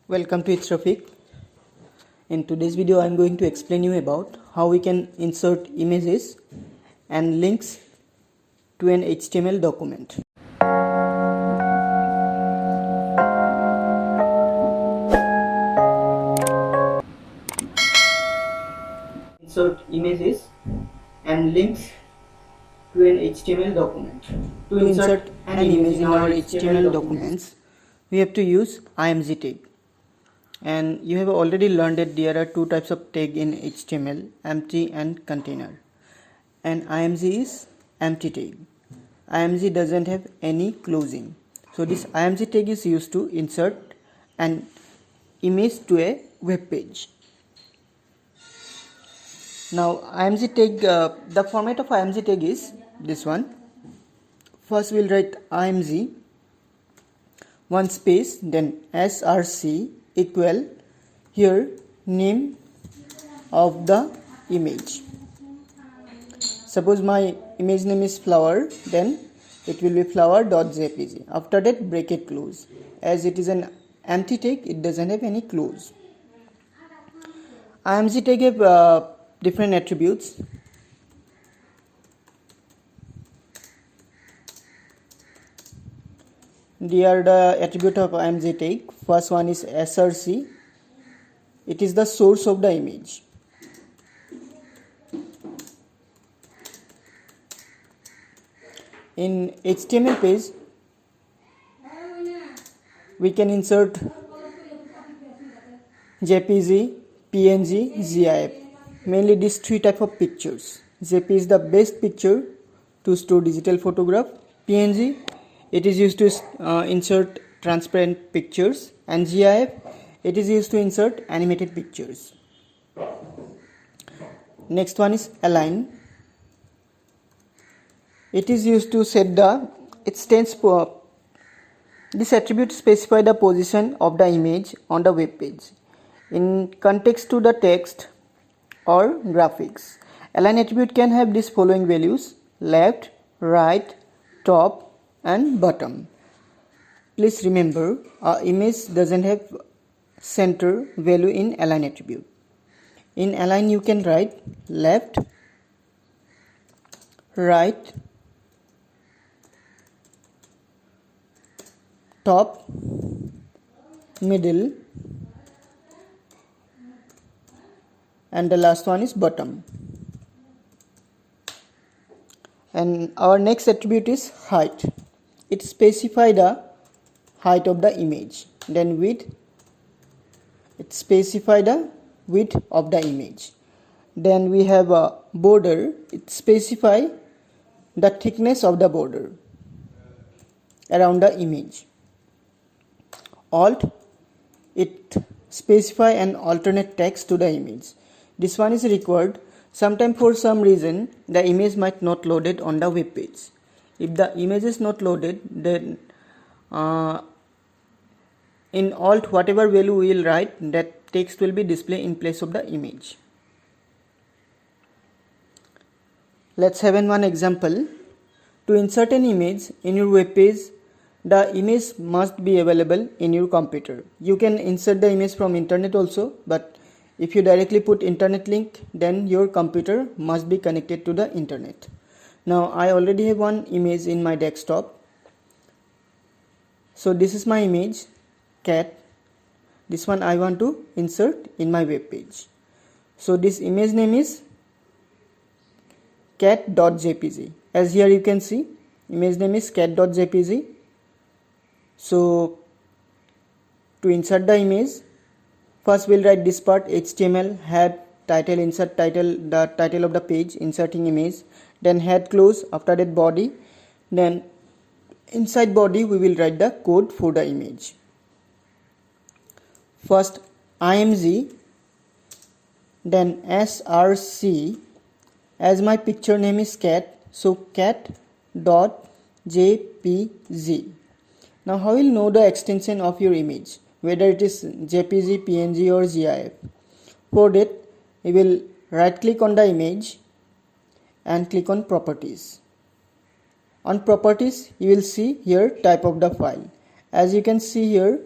Welcome to It's Rafiq. In today's video I am going to explain you about how we can insert images and links to an HTML document. Insert images and links to an HTML document. To insert an image in our HTML documents, we have to use IMG tag. And you have already learned that there are two types of tag in HTML, empty and container. And IMG is empty tag. IMG doesn't have any closing. So this IMG tag is used to insert an image to a web page. Now IMG tag, the format of IMG tag is this one. First we'll write IMG, one space, then src equal here name of the image. Suppose my image name is flower, then it will be flower.jpg. After that bracket close. As it is an empty tag, it doesn't have any close. IMG tag have different attributes. They are the attribute of IMG tag. First one is src. It is the source of the image. In HTML page, we can insert JPG, PNG, GIF. Mainly these three type of pictures. JPG is the best picture to store digital photograph. PNG, it is used to insert transparent pictures, and GIF, it is used to insert animated pictures. Next one is align. It is used to set it stands for, this attribute specify the position of the image on the web page in context to the text or graphics. Align attribute can have these following values: left, right, top and bottom. Please remember, our image doesn't have center value in align attribute. In align you can write left, right, top, middle, and the last one is bottom. And our next attribute is height. It specifies the height of the image. Then width, it specifies the width of the image. Then we have a border. It specifies the thickness of the border around the image. Alt, it specifies an alternate text to the image. This one is required. Sometimes for some reason the image might not loaded on the web page. If the image is not loaded, then in alt whatever value we will write, that text will be displayed in place of the image. Let's have one example. To insert an image in your web page, the image must be available in your computer. You can insert the image from internet also, but if you directly put internet link, then your computer must be connected to the internet. Now I already have one image in my desktop. So this is my image, cat. This one I want to insert in my web page. So this image name is cat.jpg. As here you can see, image name is cat.jpg. So to insert the image, first we'll write this part: HTML, head, title, insert title, the title of the page, inserting image, then head close, after that body, then inside body we will write the code for the image. First IMG, then src, as my picture name is cat, so cat.jpg. Now how will you know the extension of your image, whether it is JPG, PNG or GIF? For that, you will right click on the image and click on properties. On properties, you will see here type of the file. As you can see here,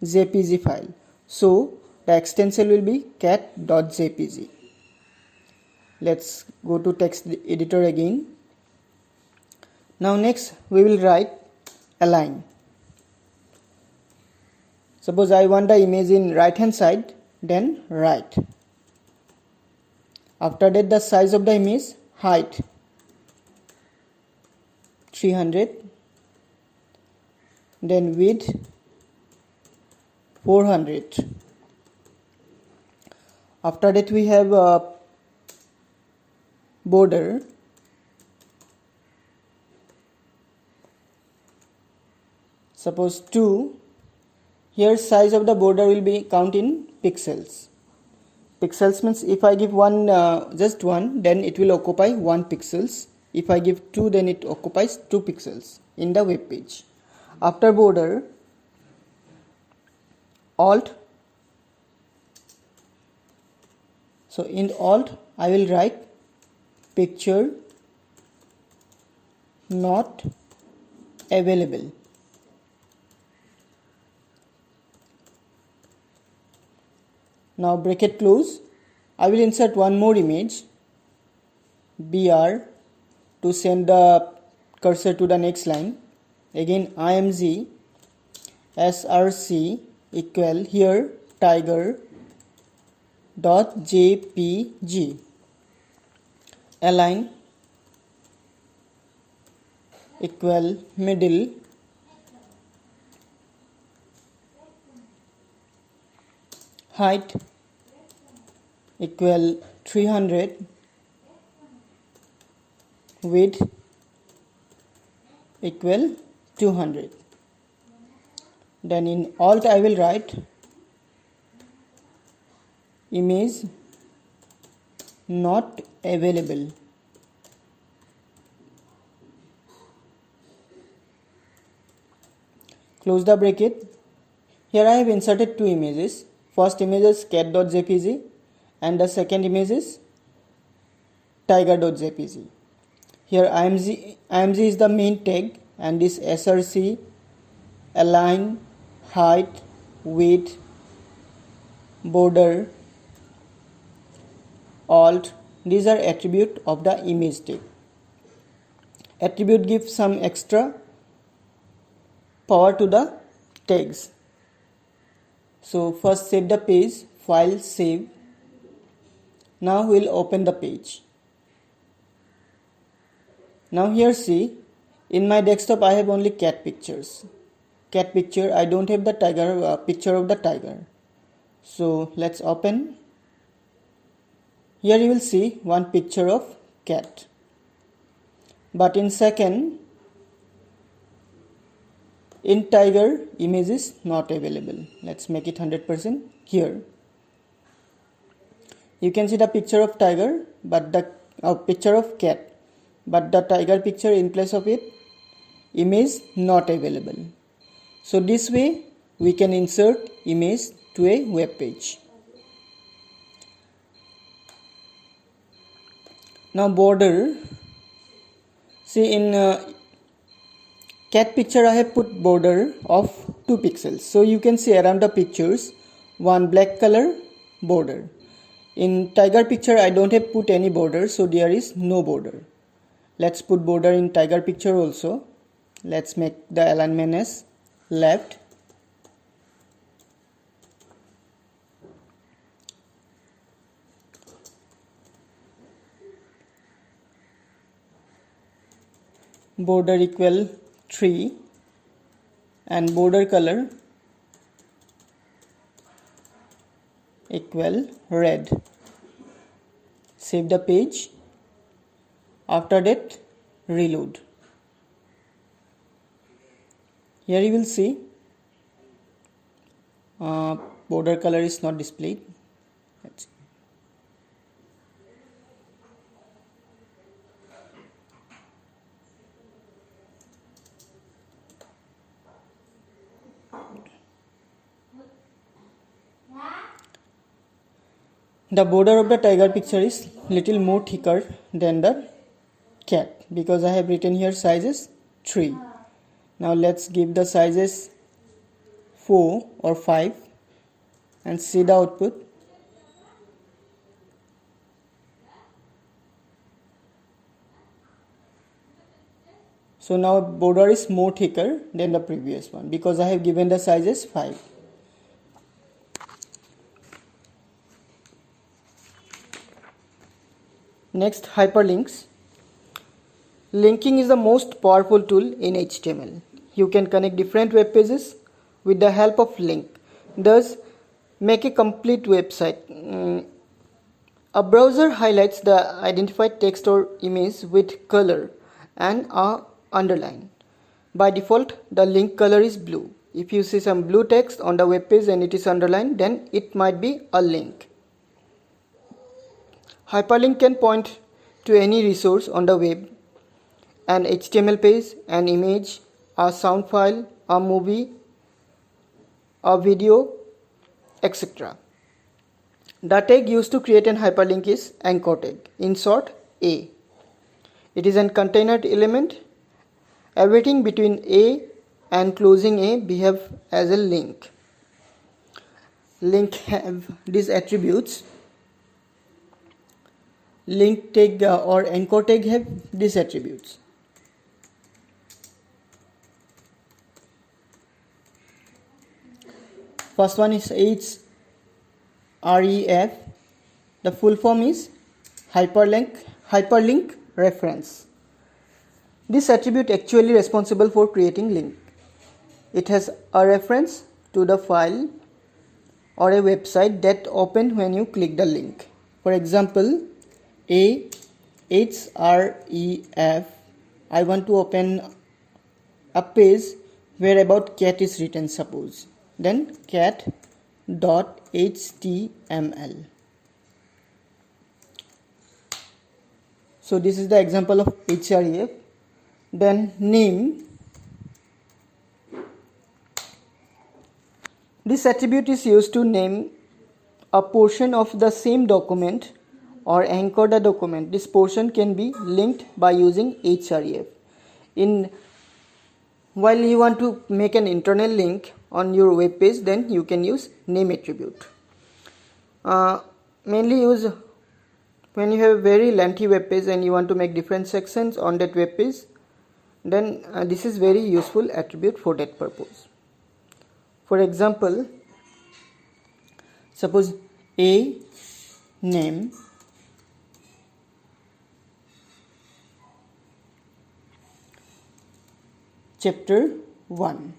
JPG file. So the extension will be cat.jpg. Let's go to text editor again. Now next we will write align. Suppose I want the image in right hand side, then right. After that, the size of the image, height 300, then width 400. After that we have a border, suppose 2. Here size of the border will be count in pixels. Pixels means if I give one, just one, then it will occupy 1 pixels. If I give 2, then it occupies 2 pixels in the web page. After border, alt. So in alt I will write picture not available. Now bracket close. I will insert one more image, BR, to send the cursor to the next line. Again img src equal here tiger dot jpg. Align equal middle height equal 300, width equal 200. Then in alt I will write image not available. Close the bracket. Here I have inserted 2 images. First image is cat.jpg and the second image is tiger.jpg. Here img is the main tag and this src, align, height, width, border, alt, these are attribute of the image tag. Attribute gives some extra power to the tags. So first save the page, file, save. Now we will open the page. Now here see, in my desktop I have only cat pictures. Cat picture, I don't have the tiger picture of the tiger. So let's open. Here you will see one picture of cat. But in second, in tiger image is not available. Let's make it 100% here. You can see the picture of tiger, but the picture of cat, but the tiger picture in place of it, image not available. So this way we can insert image to a web page. Now border, see in cat picture I have put border of 2 pixels. So you can see around the pictures one black color border. In tiger picture I don't have put any border, so there is no border. Let's put border in tiger picture also. Let's make the alignment as left. Border equal 3 and border color equal red. Save the page. After that, reload. Here you will see border color is not displayed. Let's see. The border of the tiger picture is little more thicker than the cat because I have written here sizes 3. Now let's give the sizes 4 or 5 and see the output. So now border is more thicker than the previous one because I have given the size as 5. Next, hyperlinks. Linking is the most powerful tool in HTML. You can connect different web pages with the help of link. Thus, make a complete website. A browser highlights the identified text or image with color and a underline. By default, the link color is blue. If you see some blue text on the web page and it is underlined, then it might be a link. Hyperlink can point to any resource on the web, an HTML page, an image, a sound file, a movie, a video, etc. The tag used to create an hyperlink is anchor tag, in short A. It is a container element. Everything between A and closing A behave as a link. Link have these attributes. Link tag or anchor tag have these attributes. First one is href. The full form is hyperlink reference. This attribute actually responsible for creating link. It has a reference to the file or a website that open when you click the link. For example, href. I want to open a page where about cat is written, suppose. Then cat.html. So this is the example of href. Then name. This attribute is used to name a portion of the same document or anchor the document. This portion can be linked by using href. While you want to make an internal link on your web page, then you can use name attribute. Mainly use when you have a very lengthy web page and you want to make different sections on that web page, then this is very useful attribute for that purpose. For example, suppose a name chapter 1.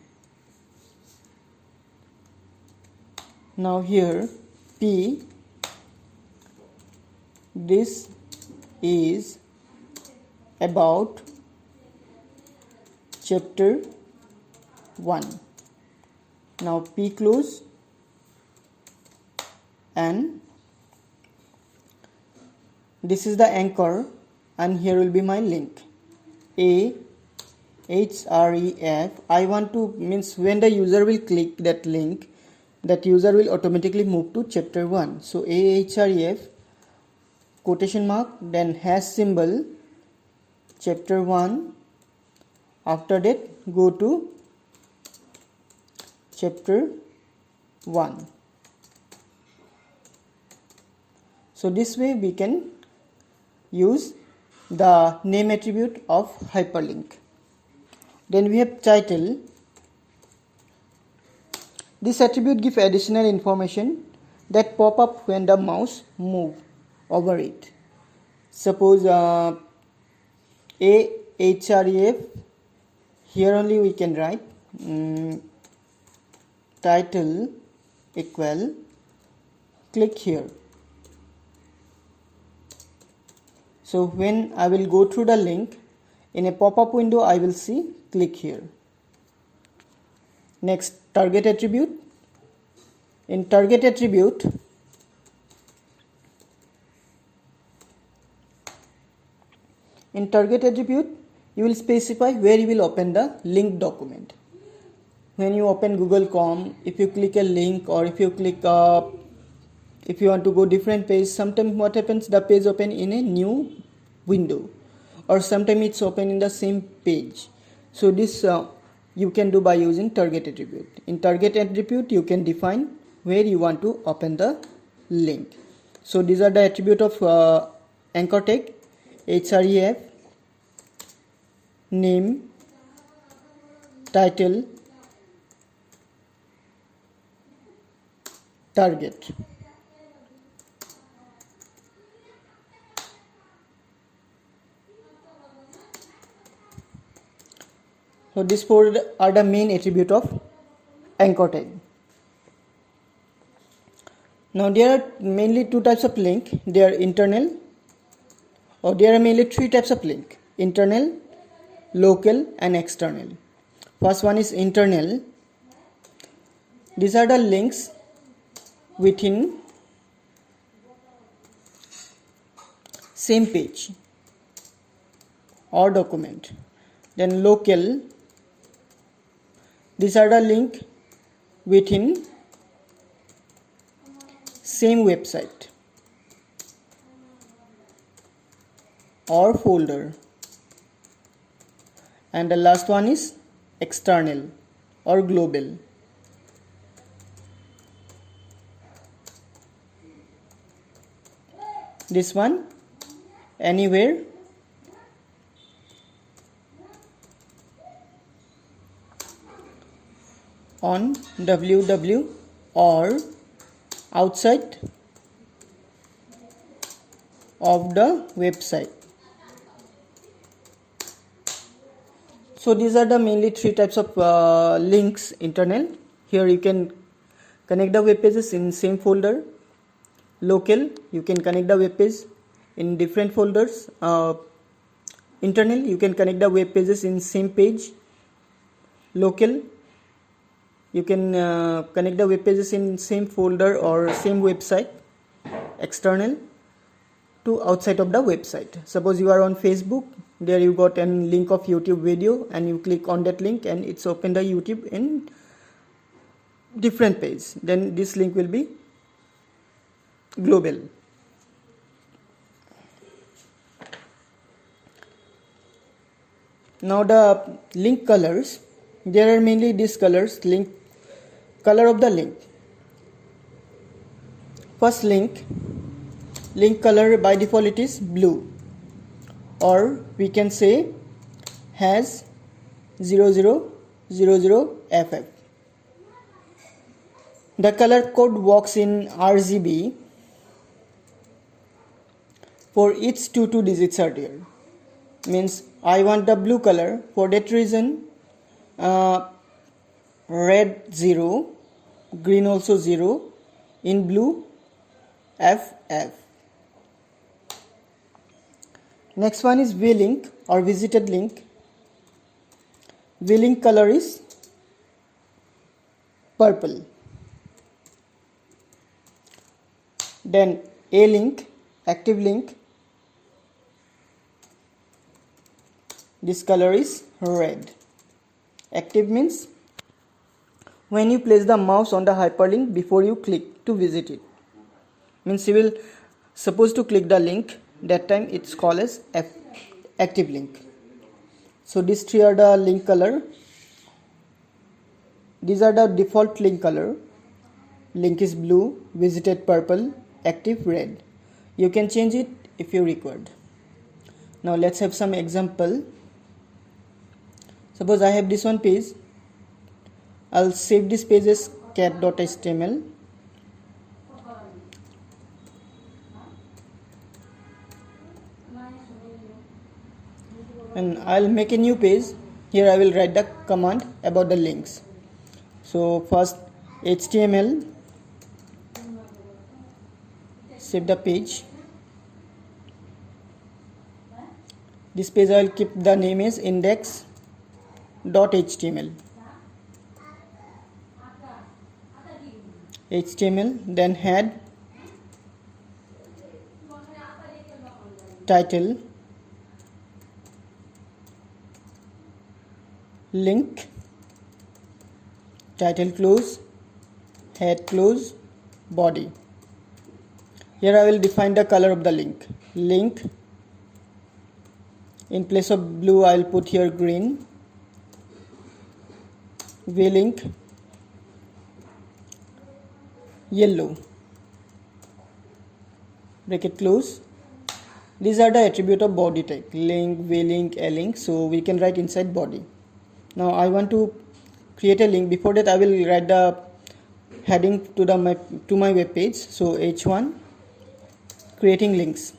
Now here P, this is about chapter 1. Now P close, and this is the anchor, and here will be my link. A href. I want to means when the user will click that link, that user will automatically move to chapter 1. So ahref quotation mark, then hash symbol, chapter 1. After that go to chapter 1. So this way we can use the name attribute of hyperlink. Then we have title. This attribute gives additional information that pop up when the mouse move over it. Suppose ahref, here only we can write title equal, click here. So when I will go through the link, in a pop-up window I will see click here. Next, target attribute. In target attribute, you will specify where you will open the link document. When you open Google Chrome, if you click a link, or if you click if you want to go different page, sometimes what happens, the page open in a new window, or sometimes it's open in the same page. So this you can do by using target attribute. In target attribute you can define where you want to open the link. So these are the attribute of anchor tag: href, name, title, target. So these four are the main attribute of anchor tag. Now there are mainly two types of link. They are internal, or there are mainly three types of link: internal, local, and external. First one is internal. These are the links within same page or document. Then local, these are the link within same website or folder. And the last one is external or global. This one, anywhere, on www, or outside of the website. So these are the mainly three types of links. Internal, here you can connect the web pages in same folder. Local, you can connect the web page in different folders. Internal, you can connect the web pages in same page. Local, you can connect the web pages in same folder or same website. External, to outside of the website. Suppose you are on Facebook, there you got a link of YouTube video and you click on that link and it's open the YouTube in different page. Then this link will be global. Now the link colors, there are mainly these colors. Link color of the link. First link color by default it is blue, or we can say has 0000FF. The color code works in RGB. For each 2 digits are there. Means I want the blue color. For that reason, red 0, green also 0, in blue FF. Next one is vlink or visited link. Vlink color is purple. Then a link, active link, this color is red. Active means when you place the mouse on the hyperlink before you click to visit it. Means you will suppose to click the link, that time it's called as active link. So these three are the link color. These are the default link color. Link is blue, visited purple, active red. You can change it if you required. Now let's have some example. Suppose I have this one page. I'll save this page as cat.html. And I'll make a new page. Here I will write the command about the links. So first HTML, save the page. This page I will keep the name as index.html. HTML, then head, title, link, title close, head close, body. Here I will define the color of the link. Link, in place of blue I will put here green. Vlink, yellow, bracket close. These are the attribute of body tag, link, vlink, a-link. So we can write inside body. Now I want to create a link. Before that I will write the heading to my web page. So h1 creating links,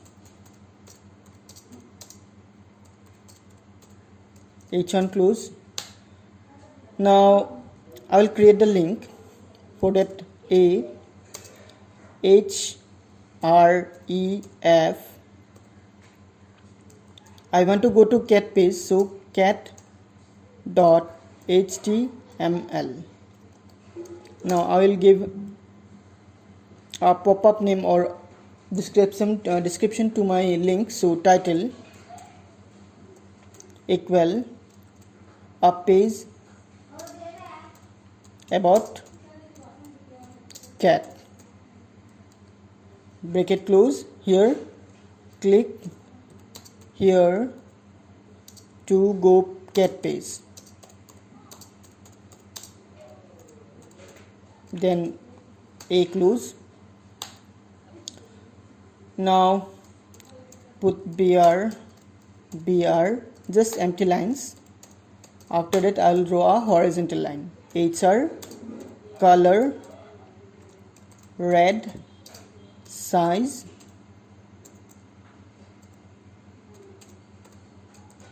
h1 close. Now I will create the link. For that a h r e f, I want to go to cat page, so cat dot html. Now I will give a pop-up name or description to my link. So title equal a page about cat, bracket close. Here click here to go cat page, then a close. Now put br just empty lines. After that I will draw a horizontal line. hr color red, size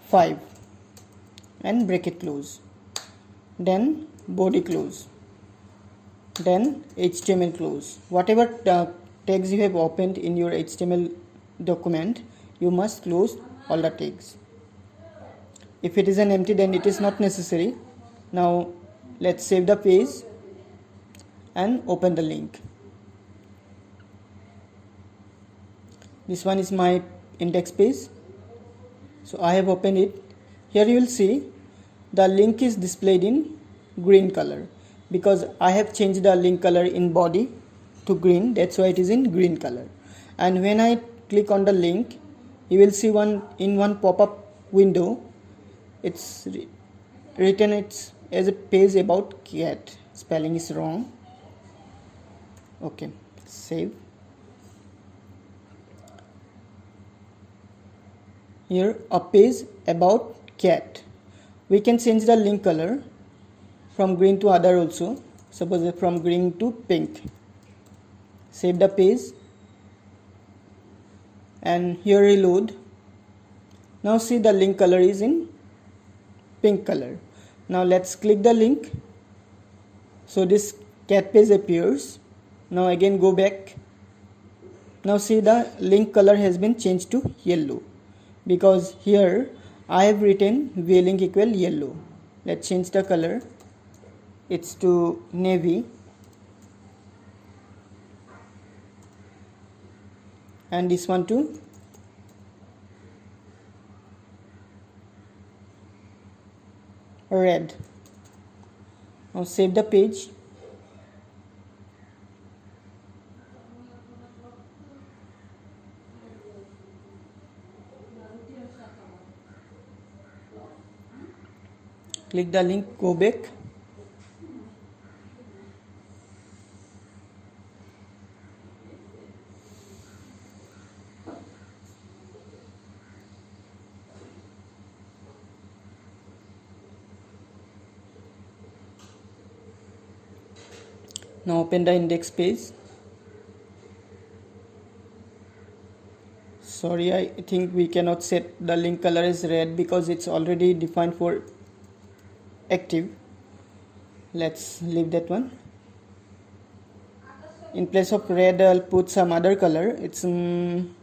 5 and bracket close, then body close, then HTML close. Whatever tags you have opened in your HTML document, you must close all the tags. If it is an empty, then it is not necessary. Now let's save the page and open the link. This one is my index page. So I have opened it. Here you will see the link is displayed in green color because I have changed the link color in body to green. That's why it is in green color. And when I click on the link, you will see one pop-up window. It's written as a page about cat. Spelling is wrong. Okay, save. Here a page about cat. We can change the link color from green to other also. Suppose from green to pink. Save the page and here reload. Now see the link color is in pink color. Now let's click the link. So this cat page appears. Now again go back. Now see the link color has been changed to yellow because here I have written vlink equal yellow. Let's change the color. It's to navy and this one to red. Now save the page. Click the link, go back. Now open the index page. Sorry, I think we cannot set the link color as red because it's already defined for active. Let's leave that one. In place of red, I'll put some other color. It's green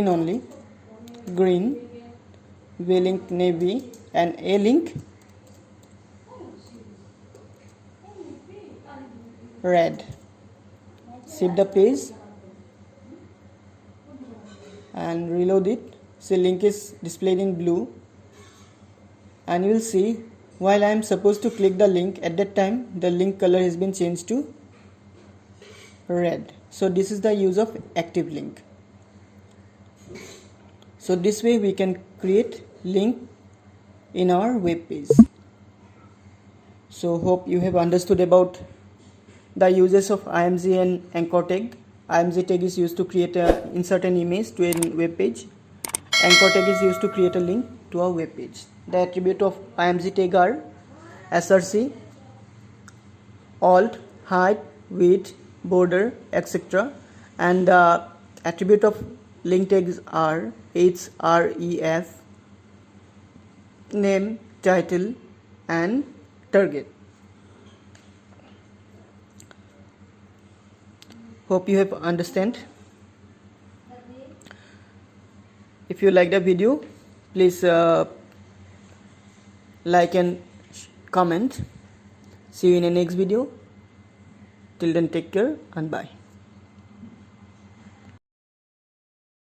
only. Green, vlink navy, and a-link red. Save the page and reload it. See, link is displayed in blue, and you will see while I am supposed to click the link, at that time the link color has been changed to red. So this is the use of active link. So this way we can create link in our web page. So hope you have understood about the uses of IMG and anchor tag. IMG tag is used to insert an image to a web page. Anchor tag is used to create a link to a web page. The attribute of IMG tag are src, alt, height, width, border, etc. And the attribute of link tags are href, name, title, and target. Hope you have understand. If you like the video, please like and comment. See you in the next video. Till then, take care and bye.